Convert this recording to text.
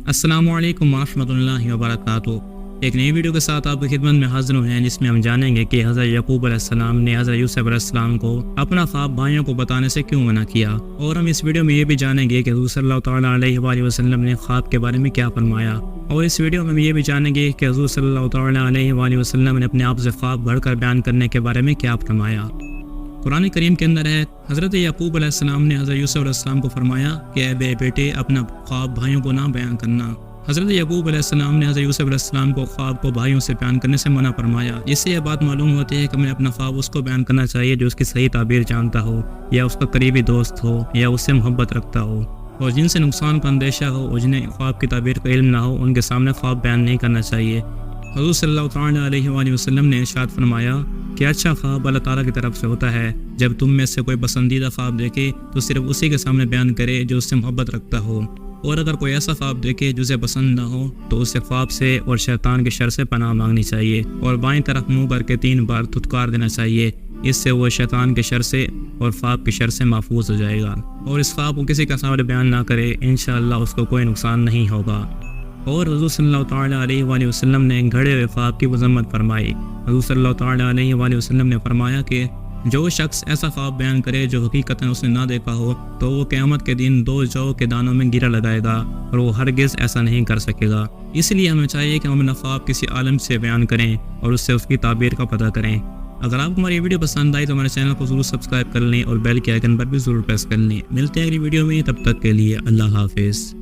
السلام علیکم ورحمۃ اللہ وبرکاتہ۔ ایک نئی ویڈیو کے ساتھ آپ کی خدمت میں حاضر ہیں، جس میں ہم جانیں گے کہ حضرت یعقوب علیہ السلام نے حضرت یوسف علیہ السلام کو اپنا خواب بھائیوں کو بتانے سے کیوں منع کیا، اور ہم اس ویڈیو میں یہ بھی جانیں گے کہ حضور صلی اللہ تعالیٰ علیہ وآلہ وسلم نے خواب کے بارے میں کیا فرمایا، اور اس ویڈیو میں ہم یہ بھی جانیں گے کہ حضور صلی اللہ تعالیٰ علیہ وآلہ وسلم نے اپنے آپ سے خواب بڑھ کر بیان کرنے کے بارے میں کیا فرمایا۔ قرآن کریم کے اندر ہے، حضرت یعقوب علیہ السلام نے حضرت یوسف علیہ السلام کو فرمایا کہ اے بیٹے اپنا خواب بھائیوں کو نہ بیان کرنا۔ حضرت یعقوب علیہ السلام نے حضرت یوسف علیہ السلام کو خواب کو بھائیوں سے بیان کرنے سے منع فرمایا۔ اس سے یہ بات معلوم ہوتی ہے کہ ہمیں اپنا خواب اس کو بیان کرنا چاہیے جو اس کی صحیح تعبیر جانتا ہو، یا اس کا قریبی دوست ہو، یا اس سے محبت رکھتا ہو، اور جن سے نقصان کا اندیشہ ہو اور جنہیں خواب کی تعبیر کا علم نہ ہو، ان کے سامنے خواب بیان نہیں کرنا چاہیے۔ حضور صلی اللہ تعالیٰ علیہ وآلہ وسلم نے ارشاد فرمایا کہ اچھا خواب اللہ تعالیٰ کی طرف سے ہوتا ہے۔ جب تم میں سے کوئی پسندیدہ خواب دیکھے تو صرف اسی کے سامنے بیان کرے جو اس سے محبت رکھتا ہو، اور اگر کوئی ایسا خواب دیکھے جسے پسند نہ ہو تو اسے خواب سے اور شیطان کے شر سے پناہ مانگنی چاہیے، اور بائیں طرف منہ کر کے 3 بار دھتکار دینا چاہیے۔ اس سے وہ شیطان کے شر سے اور خواب کے شر سے محفوظ ہو جائے گا، اور اس خواب کو کسی کا سامنے بیان نہ کرے، انشاءاللہ اس کو کوئی نقصان نہیں ہوگا۔ اور حضور صلی اللہ تعالیٰ علیہ وآلہ وسلم نے گھڑے ہوئے خواب کی مذمت فرمائی۔ حضور صلی اللہ تعالیٰ علیہ وآلہ وسلم نے فرمایا کہ جو شخص ایسا خواب بیان کرے جو حقیقتاً اس نے نہ دیکھا ہو تو وہ قیامت کے دن 2 جو کے دانوں میں گرہ لگائے گا، اور وہ ہرگز ایسا نہیں کر سکے گا۔ اس لیے ہمیں چاہیے کہ ہم اپنا خواب کسی عالم سے بیان کریں اور اس سے اس کی تعبیر کا پتہ کریں۔ اگر آپ کو ہماری ویڈیو پسند آئی تو ہمارے چینل کو ضرور سبسکرائب کر لیں اور بیل کے آئیکن پر بھی ضرور پریس کر لیں۔ ملتے ہیں اگلی ویڈیو میں، تب تک کے لیے اللہ حافظ۔